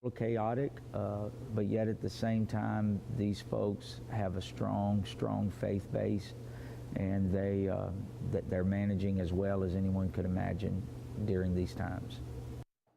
little chaotic, but yet at the same time, these folks have a strong faith base, and they're managing as well as anyone could imagine during these times.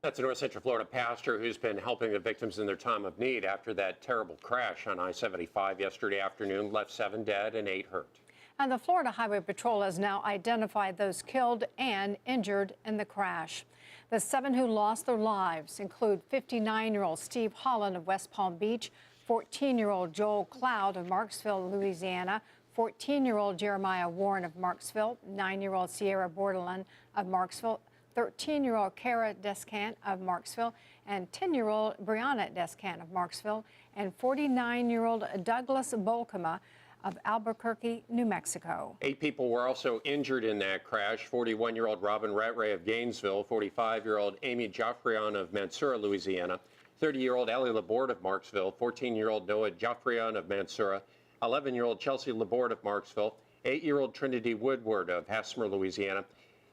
That's a North Central Florida pastor who's been helping the victims in their time of need after that terrible crash on I-75 yesterday afternoon left 7 dead and 8 hurt. And the Florida Highway Patrol has now identified those killed and injured in the crash. The 7 who lost their lives include 59-year-old Steve Holland of West Palm Beach, 14-year-old Joel Cloud of Marksville, Louisiana, 14-year-old Jeremiah Warren of Marksville, 9-year-old Sierra Bordelon of Marksville, 13-year-old Kara Descant of Marksville, and 10-year-old Brianna Descant of Marksville, and 49-year-old Douglas Bolkema of Albuquerque, New Mexico. 8 people were also injured in that crash. 41-year-old Robin Rattray of Gainesville, 45-year-old Amy Joffrion of Mansoura, Louisiana, 30-year-old Ellie Laborde of Marksville, 14-year-old Noah Joffrion of Mansoura, 11-year-old Chelsea Laborde of Marksville, 8-year-old Trinity Woodward of Hesmer, Louisiana,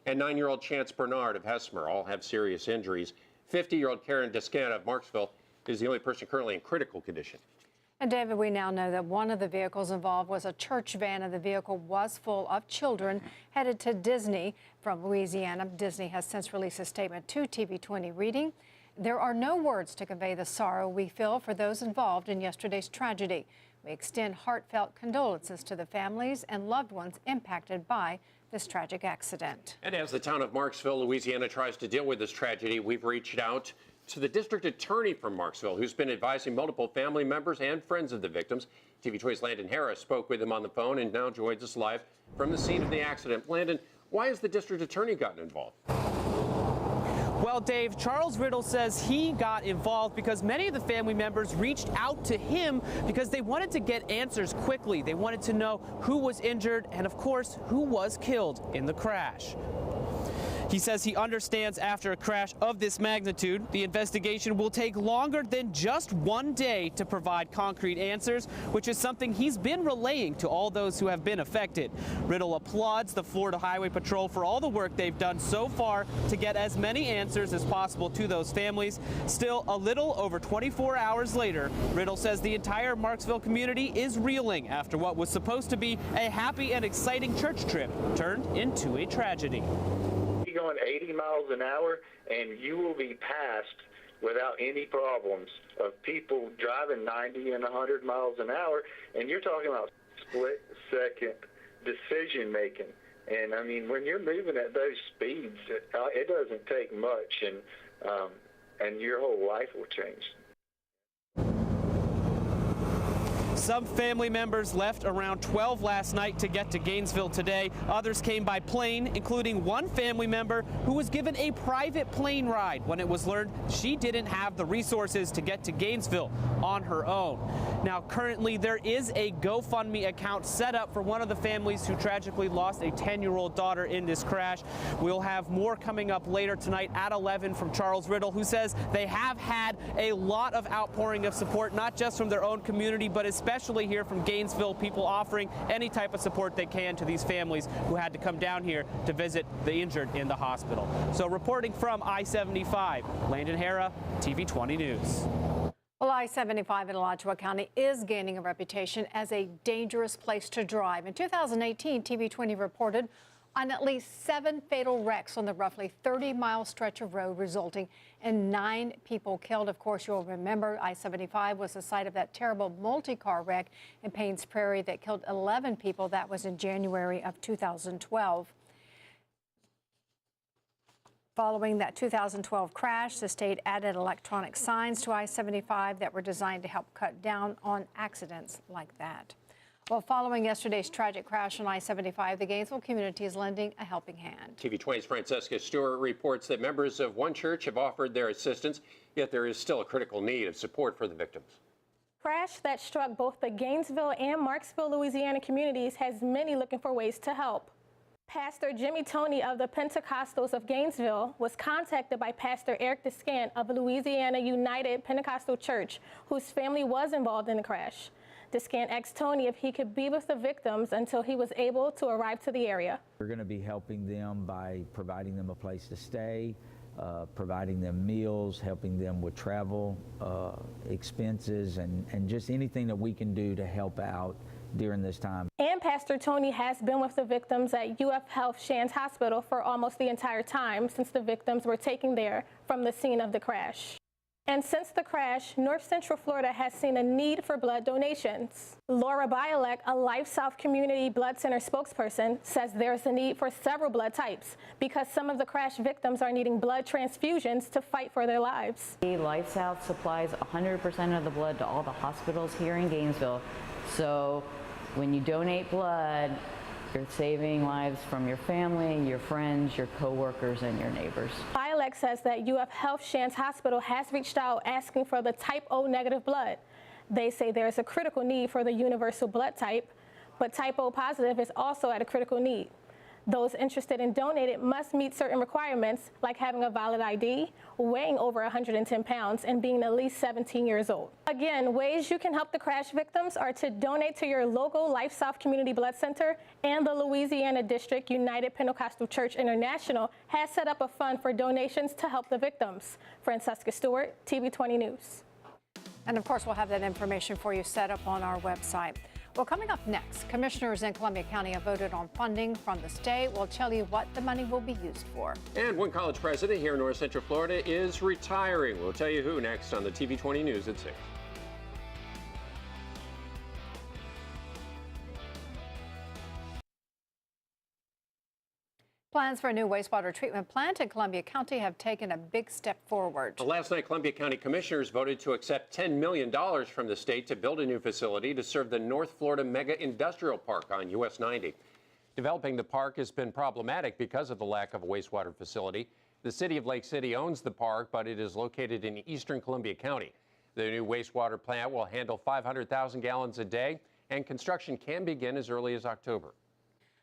and 9-year-old Chance Bernard of Hesmer. All have serious injuries. 50-year-old Karen Descant of Marksville is the only person currently in critical condition. And David, we now know that one of the vehicles involved was a church van, and the vehicle was full of children headed to Disney from Louisiana. Disney has since released a statement to TV20 reading, "There are no words to convey the sorrow we feel for those involved in yesterday's tragedy. We extend heartfelt condolences to the families and loved ones impacted by this tragic accident." And as the town of Marksville, Louisiana tries to deal with this tragedy, we've reached out to the district attorney from Marksville, who's been advising multiple family members and friends of the victims. TV20's Landon Harris spoke with him on the phone and now joins us live from the scene of the accident. Landon, why has the district attorney gotten involved? Well, Dave, Charles Riddle says he got involved because many of the family members reached out to him because they wanted to get answers quickly. They wanted to know who was injured and, of course, who was killed in the crash. He says he understands after a crash of this magnitude, the investigation will take longer than just 1 day to provide concrete answers, which is something he's been relaying to all those who have been affected. Riddle applauds the Florida Highway Patrol for all the work they've done so far to get as many answers as possible to those families. Still, a little over 24 hours later, Riddle says the entire Marksville community is reeling after what was supposed to be a happy and exciting church trip turned into a tragedy. Going 80 miles an hour, and you will be passed without any problems of people driving 90 and 100 miles an hour, and you're talking about split-second decision making. And I mean, when you're moving at those speeds, it doesn't take much, and your whole life will change. Some family members left around 12 last night to get to Gainesville today. Others came by plane, including one family member who was given a private plane ride when it was learned she didn't have the resources to get to Gainesville on her own. Now, currently, there is a GoFundMe account set up for one of the families who tragically lost a 10-year-old daughter in this crash. We'll have more coming up later tonight at 11 from Charles Riddle, who says they have had a lot of outpouring of support, not just from their own community, but especially here from Gainesville, people offering any type of support they can to these families who had to come down here to visit the injured in the hospital. So reporting from I-75, Landon Hara, TV20 News. Well, I-75 in Alachua County is gaining a reputation as a dangerous place to drive. In 2018, TV20 reported on at least 7 fatal wrecks on the roughly 30-mile stretch of road, resulting in 9 people killed. Of course, you'll remember I-75 was the site of that terrible multi-car wreck in Paynes Prairie that killed 11 people. That was in January of 2012. Following that 2012 crash, the state added electronic signs to I-75 that were designed to help cut down on accidents like that. Well, following yesterday's tragic crash on I-75, the Gainesville community is lending a helping hand. TV20's Francesca Stewart reports that members of one church have offered their assistance, yet there is still a critical need of support for the victims. Crash that struck both the Gainesville and Marksville, Louisiana communities has many looking for ways to help. Pastor Jimmy Toney of the Pentecostals of Gainesville was contacted by Pastor Eric Descant of Louisiana United Pentecostal Church, whose family was involved in the crash. Descant asked Toney if he could be with the victims until he was able to arrive to the area. We're going to be helping them by providing them a place to stay, providing them meals, helping them with travel expenses, and just anything that we can do to help out during this time. And Pastor Tony has been with the victims at UF Health Shands Hospital for almost the entire time since the victims were taken there from the scene of the crash. And since the crash, North Central Florida has seen a need for blood donations. Laura Bialek, a Life South Community Blood Center spokesperson, says there's a need for several blood types because some of the crash victims are needing blood transfusions to fight for their lives. Life South supplies 100% of the blood to all the hospitals here in Gainesville. So when you donate blood, you're saving lives from your family, your friends, your coworkers, and your neighbors. Bialek says that UF Health Shands Hospital has reached out asking for the type O negative blood. They say there is a critical need for the universal blood type, but type O positive is also at a critical need. Those interested in donating must meet certain requirements, like having a valid ID, weighing over 110 pounds, and being at least 17 years old. Again, ways you can help the crash victims are to donate to your local Life South Community Blood Center, and the Louisiana District United Pentecostal Church International has set up a fund for donations to help the victims. Francesca Stewart, TV 20 News. And of course, we'll have that information for you set up on our website. Well, coming up next, commissioners in Columbia County have voted on funding from the state. We'll tell you what the money will be used for. And one college president here in North Central Florida is retiring. We'll tell you who next on the TV 20 News at 6. Plans for a new wastewater treatment plant in Columbia County have taken a big step forward. Well, last night, Columbia County commissioners voted to accept $10 million from the state to build a new facility to serve the North Florida Mega Industrial Park on US 90. Developing the park has been problematic because of the lack of a wastewater facility. The city of Lake City owns the park, but it is located in eastern Columbia County. The new wastewater plant will handle 500,000 gallons a day, and construction can begin as early as October.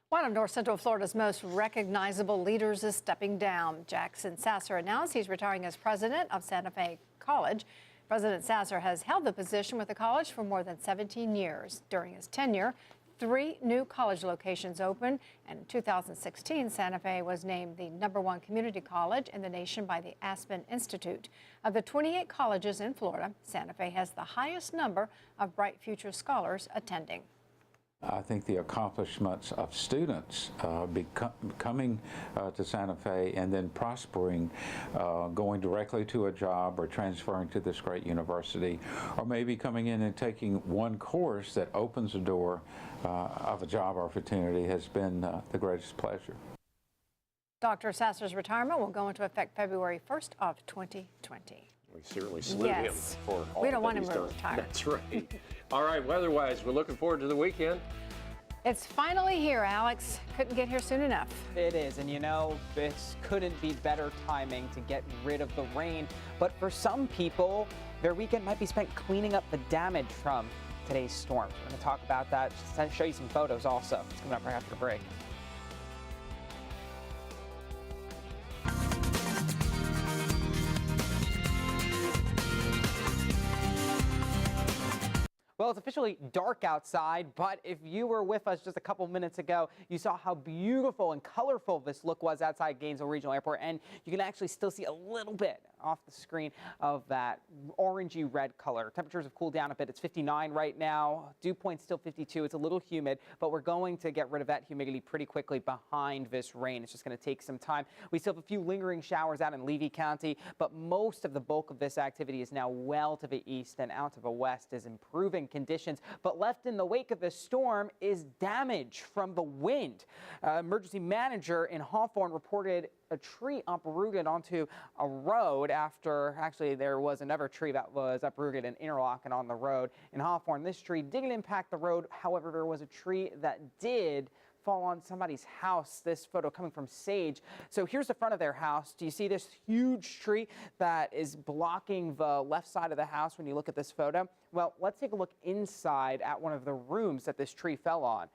One of North Central Florida's most recognizable leaders is stepping down. Jackson Sasser announced he's retiring as president of Santa Fe College. President Sasser has held the position with the college for more than 17 years. During his tenure, 3 new college locations opened, and in 2016, Santa Fe was named the #1 community college in the nation by the Aspen Institute. Of the 28 colleges in Florida, Santa Fe has the highest number of Bright Future scholars attending. I think the accomplishments of students coming to Santa Fe and then prospering, going directly to a job or transferring to this great university, or maybe coming in and taking one course that opens the door of a job opportunity has been the greatest pleasure. Dr. Sasser's retirement will go into effect February 1st of 2020. We certainly salute him for all We don't that want him he's to done. retire. That's right. All right, weather-wise, we're looking forward to the weekend. It's finally here, Alex. Couldn't get here soon enough. It is, and you know, this couldn't be better timing to get rid of the rain. But for some people, their weekend might be spent cleaning up the damage from today's storms. We're going to talk about that, just show you some photos also. It's coming up right after the break. Well, it's officially dark outside, but if you were with us just a couple minutes ago, you saw how beautiful and colorful this look was outside Gainesville Regional Airport, and you can actually still see a little bit off the screen of that orangey red color. Temperatures have cooled down a bit. It's 59 right now. Dew point's still 52. It's a little humid, but we're going to get rid of that humidity pretty quickly behind this rain. It's just going to take some time. We still have a few lingering showers out in Levy County, but most of the bulk of this activity is now well to the east and out to the west is improving conditions. But left in the wake of this storm is damage from the wind. Emergency manager in Hawthorne reported a tree uprooted onto a road after actually there was another tree that was uprooted in Interlochen on the road in Hawthorne. This tree didn't impact the road. However, there was a tree that did fall on somebody's house. This photo coming from Sage. So here's the front of their house. Do you see this huge tree that is blocking the left side of the house when you look at this photo? Well, let's take a look inside at one of the rooms that this tree fell on.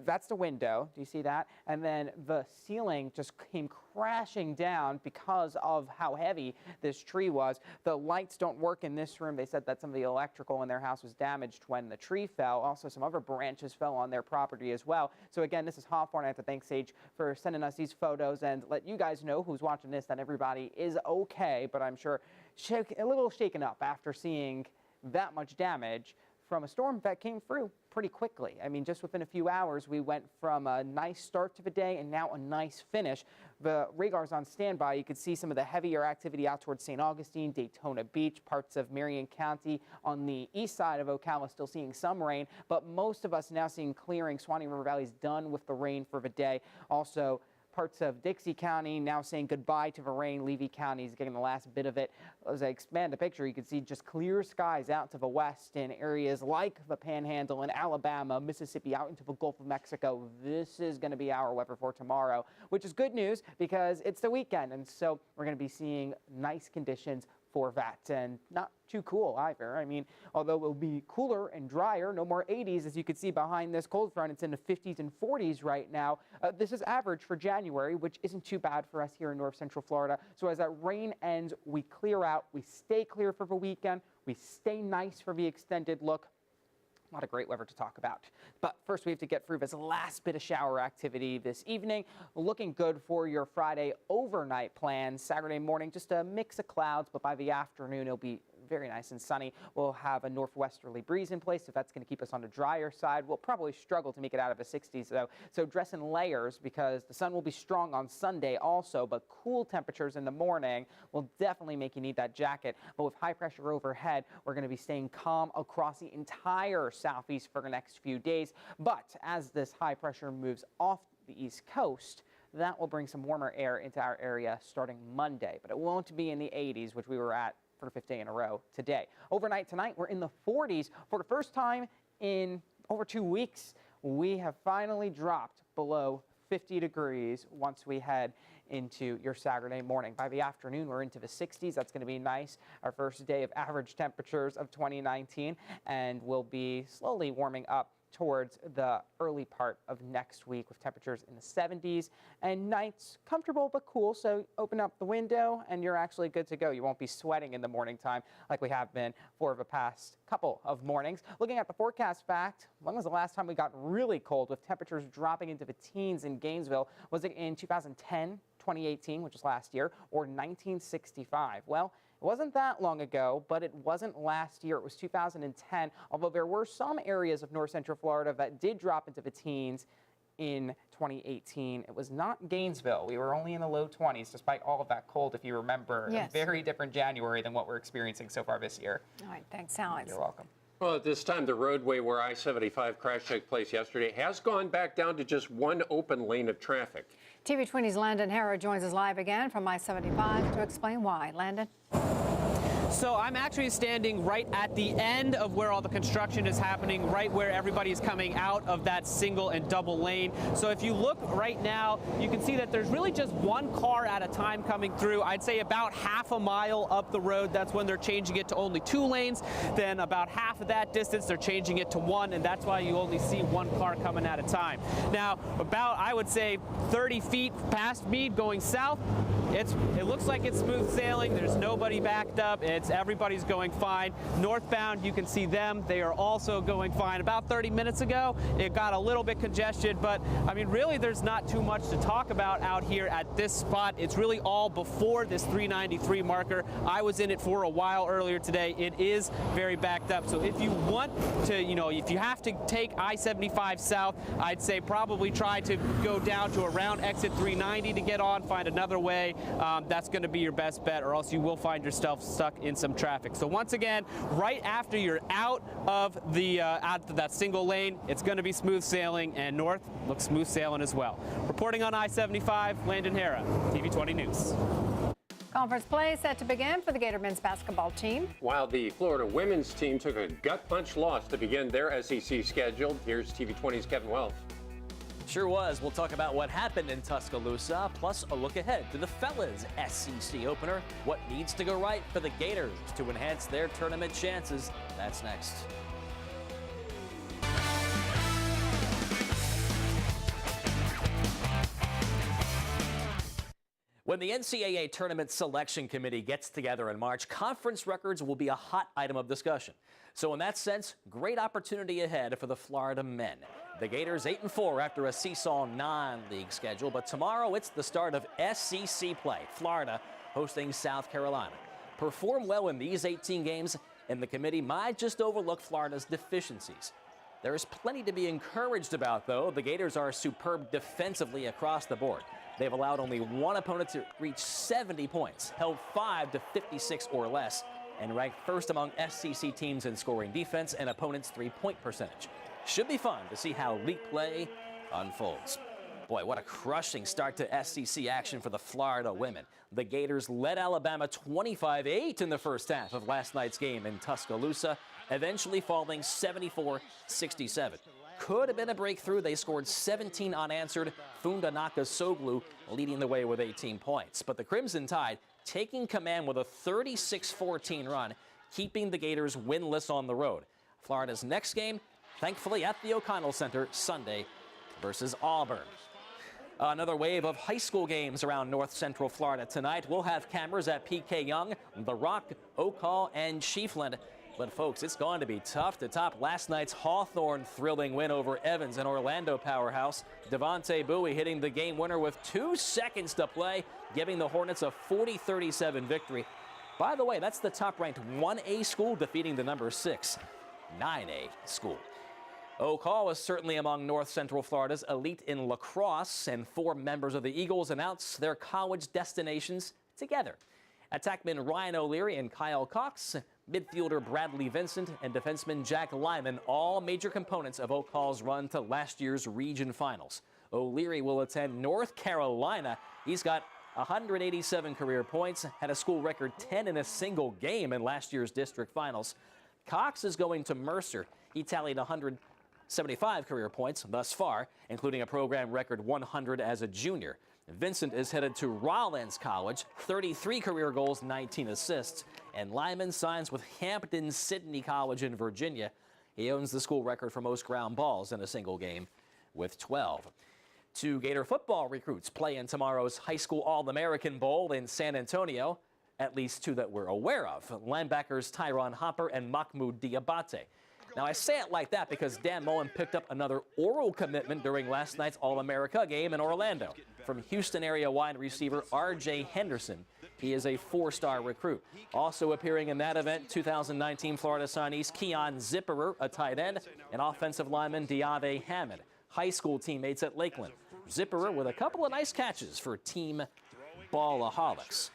that's the window. Do you see that? And then the ceiling just came crashing down because of how heavy this tree was. The lights don't work in this room. They said that some of the electrical in their house was damaged when the tree fell. Also, some other branches fell on their property as well. So again, this is Hawthorne. I have to thank Sage for sending us these photos and let you guys know who's watching this that everybody is okay, but I'm sure a little shaken up after seeing that much damage from a storm that came through pretty quickly. I mean, just within a few hours, we went from a nice start to the day and now a nice finish. The radar's on standby. You could see some of the heavier activity out towards St. Augustine, Daytona Beach, parts of Marion County. On the east side of Ocala, still seeing some rain, but most of us now seeing clearing. Swanee River Valley's done with the rain for the day. Also, parts of Dixie County now saying goodbye to the rain. Levy County is getting the last bit of it. As I expand the picture, you can see just clear skies out to the west in areas like the Panhandle in Alabama, Mississippi, out into the Gulf of Mexico. This is going to be our weather for tomorrow, which is good news because it's the weekend. And so we're going to be seeing nice conditions for that, and not too cool either. I mean, although it will be cooler and drier, no more 80s, as you can see behind this cold front. It's in the 50s and 40s right now. This is average for January, which isn't too bad for us here in North Central Florida. So as that rain ends, we clear out, we stay clear for the weekend, we stay nice for the extended look. A lot of great weather to talk about. But first, we have to get through this last bit of shower activity this evening. Looking good for your Friday overnight plans. Saturday morning, just a mix of clouds, but by the afternoon, it'll be very nice and sunny. We'll have a northwesterly breeze in place, so that's going to keep us on the drier side. We'll probably struggle to make it out of the 60s, though. So dress in layers because the sun will be strong on Sunday also, but cool temperatures in the morning will definitely make you need that jacket. But with high pressure overhead, we're going to be staying calm across the entire southeast for the next few days. But as this high pressure moves off the east coast, that will bring some warmer air into our area starting Monday. But it won't be in the 80s, which we were at for the 5th day in a row today. Overnight tonight, we're in the 40s. For the first time in over 2 weeks, we have finally dropped below 50 degrees once we head into your Saturday morning. By the afternoon, we're into the 60s. That's going to be nice. Our first day of average temperatures of 2019, and we'll be slowly warming up towards the early part of next week with temperatures in the 70s and nights comfortable but cool. So open up the window and you're actually good to go. You won't be sweating in the morning time like we have been for the past couple of mornings. Looking at the forecast fact, when was the last time we got really cold with temperatures dropping into the teens in Gainesville? Was it in 2010, 2018, which was last year, or 1965? Well, it wasn't that long ago, but it wasn't last year. It was 2010, although there were some areas of North Central Florida that did drop into the teens in 2018. It was not Gainesville. We were only in the low 20s, despite all of that cold, if you remember. Yes. A very different January than what we're experiencing so far this year. All right, thanks, Alex. You're welcome. Well, at this time, the roadway where I-75 crash took place yesterday has gone back down to just one open lane of traffic. TV 20's Landon Hara joins us live again from I-75 to explain why. Landon? So I'm actually standing right at the end of where all the construction is happening, right where everybody is coming out of that single and double lane. So if you look right now, you can see that there's really just one car at a time coming through. I'd say about half a mile up the road, that's when they're changing it to only 2 lanes. Then about half of that distance, they're changing it to 1, and that's why you only see 1 car coming at a time. Now, about, I would say, 30 feet past me going south, it looks like it's smooth sailing. There's nobody backed up. Everybody's going fine. Northbound, you can see them. They are also going fine. About 30 minutes ago, it got a little bit congested, but I mean, really, there's not too much to talk about out here at this spot. It's really all before this 393 marker. I was in it for a while earlier today. It is very backed up. So if you want to, if you have to take I-75 south, I'd say probably try to go down to around exit 390 to get on, find another way. That's going to be your best bet, or else you will find yourself stuck in some traffic. So once again, right after you're out of that single lane, it's going to be smooth sailing, and north looks smooth sailing as well. Reporting on I-75, Landon Hara, TV 20 News. Conference play set to begin for the Gator men's basketball team. While the Florida women's team took a gut punch loss to begin their SEC schedule, here's TV 20's Kevin Wells. Sure was. We'll talk about what happened in Tuscaloosa, plus a look ahead to the fellas' SEC opener. What needs to go right for the Gators to enhance their tournament chances? That's next. When the NCAA Tournament Selection Committee gets together in March, conference records will be a hot item of discussion. So in that sense, great opportunity ahead for the Florida men. The Gators 8-4 after a seesaw non-league schedule, but tomorrow it's the start of SEC play. Florida hosting South Carolina. Perform well in these 18 games, and the committee might just overlook Florida's deficiencies. There is plenty to be encouraged about, though. The Gators are superb defensively across the board. They've allowed only one opponent to reach 70 points, held 5 to 56 or less, and ranked first among SEC teams in scoring defense and opponents' three-point percentage. Should be fun to see how league play unfolds. Boy, what a crushing start to SEC action for the Florida women. The Gators led Alabama 25-8 in the first half of last night's game in Tuscaloosa, eventually falling 74-67. Could have been a breakthrough. They scored 17 unanswered. Funda Nakasoglu leading the way with 18 points. But the Crimson Tide taking command with a 36-14 run, keeping the Gators winless on the road. Florida's next game, thankfully at the O'Connell Center, Sunday versus Auburn. Another wave of high school games around north central Florida tonight. We'll have cameras at PK Young, The Rock, Oak Hall, and Chiefland. But folks, it's going to be tough to top last night's Hawthorne thrilling win over Evans, an Orlando powerhouse. Devontae Bowie hitting the game winner with 2 seconds to play, giving the Hornets a 40-37 victory. By the way, that's the top-ranked 1A school defeating the number 6 9A school. Oak Hall is certainly among North Central Florida's elite in lacrosse, and 4 members of the Eagles announced their college destinations together. Attackman Ryan O'Leary and Kyle Cox, midfielder Bradley Vincent, and defenseman Jack Lyman, all major components of Oak Hall's run to last year's region finals. O'Leary will attend North Carolina. He's got 187 career points, had a school record 10 in a single game in last year's district finals. Cox is going to Mercer. He tallied 175 career points thus far, including a program record 100 as a junior. Vincent is headed to Rollins College, 33 career goals, 19 assists. And Lyman signs with Hampton-Sydney College in Virginia. He owns the school record for most ground balls in a single game with 12. 2 Gator football recruits play in tomorrow's High School All-American Bowl in San Antonio, at least 2 that we're aware of, linebackers Tyron Hopper and Mahmoud Diabate. Now, I say it like that because Dan Mullen picked up another oral commitment during last night's All-America game in Orlando from Houston area wide receiver R.J. Henderson. He is a 4-star recruit. Also appearing in that event, 2019 Florida signees Keon Zipperer, a tight end, and offensive lineman Diave Hammond, high school teammates at Lakeland. Zipperer with a couple of nice catches for Team Ballaholics.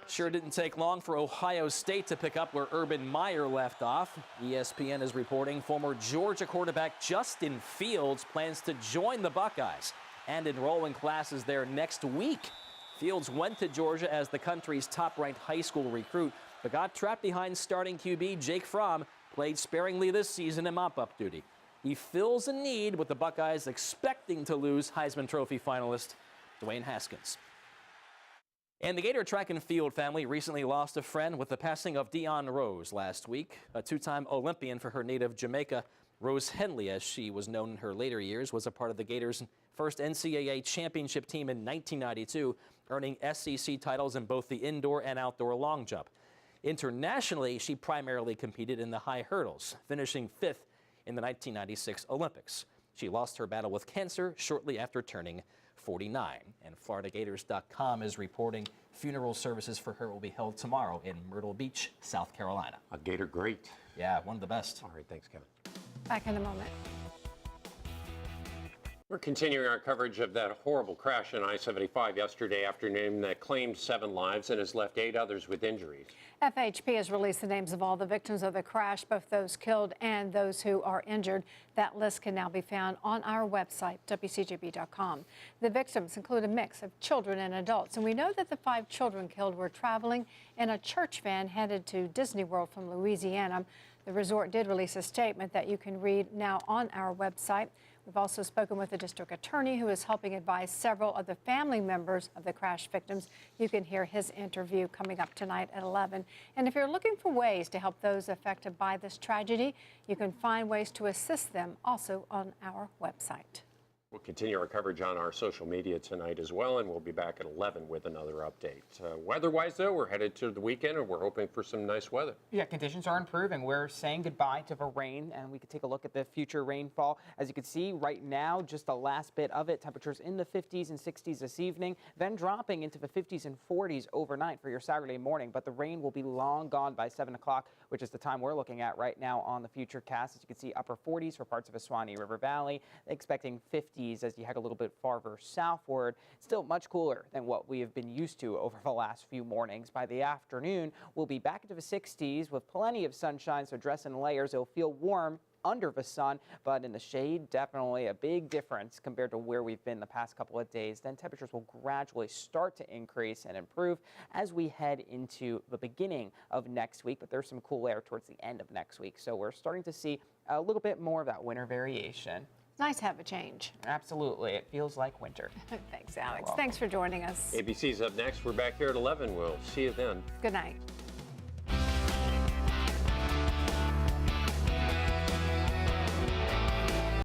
Sure didn't take long for Ohio State to pick up where Urban Meyer left off. ESPN is reporting former Georgia quarterback Justin Fields plans to join the Buckeyes and enroll in classes there next week. Fields went to Georgia as the country's top-ranked high school recruit, but got trapped behind starting QB Jake Fromm, played sparingly this season in mop-up duty. He fills a need with the Buckeyes expecting to lose Heisman Trophy finalist Dwayne Haskins. And the Gator track and field family recently lost a friend with the passing of Deion Rose last week. A 2-time Olympian for her native Jamaica, Rose Henley, as she was known in her later years, was a part of the Gators' first NCAA championship team in 1992, earning SEC titles in both the indoor and outdoor long jump. Internationally, she primarily competed in the high hurdles, finishing 5th in the 1996 Olympics. She lost her battle with cancer shortly after turning 49. And FloridaGators.com is reporting funeral services for her will be held tomorrow in Myrtle Beach, South Carolina. A Gator great. Yeah, one of the best. All right, thanks, Kevin. Back in a moment. We're continuing our coverage of that horrible crash on I-75 yesterday afternoon that claimed 7 lives and has left 8 others with injuries. FHP has released the names of all the victims of the crash, both those killed and those who are injured. That list can now be found on our website, WCJB.com. The victims include a mix of children and adults, and we know that the 5 children killed were traveling in a church van headed to Disney World from Louisiana. The resort did release a statement that you can read now on our website. We've also spoken with the district attorney who is helping advise several of the family members of the crash victims. You can hear his interview coming up tonight at 11. And if you're looking for ways to help those affected by this tragedy, you can find ways to assist them also on our website. We'll continue our coverage on our social media tonight as well, and we'll be back at 11 with another update. Weather-wise, though, we're headed to the weekend, and we're hoping for some nice weather. Yeah, conditions are improving. We're saying goodbye to the rain, and we can take a look at the future rainfall. As you can see right now, just the last bit of it, temperatures in the 50s and 60s this evening, then dropping into the 50s and 40s overnight for your Saturday morning. But the rain will be long gone by 7 o'clock, which is the time we're looking at right now on the future cast. As you can see, upper 40s for parts of Aswani River Valley, expecting 50s as you head a little bit farther southward. Still much cooler than what we have been used to over the last few mornings. By the afternoon, we'll be back into the 60s with plenty of sunshine, so dress in layers. It'll feel warm under the sun, but in the shade, definitely a big difference compared to where we've been the past couple of days. Then temperatures will gradually start to increase and improve as we head into the beginning of next week, but there's some cool air towards the end of next week. So we're starting to see a little bit more of that winter variation. It's nice to have a change. Absolutely. It feels like winter. Thanks, Alex. Thanks for joining us. ABC's up next. We're back here at 11. We'll see you then. Good night.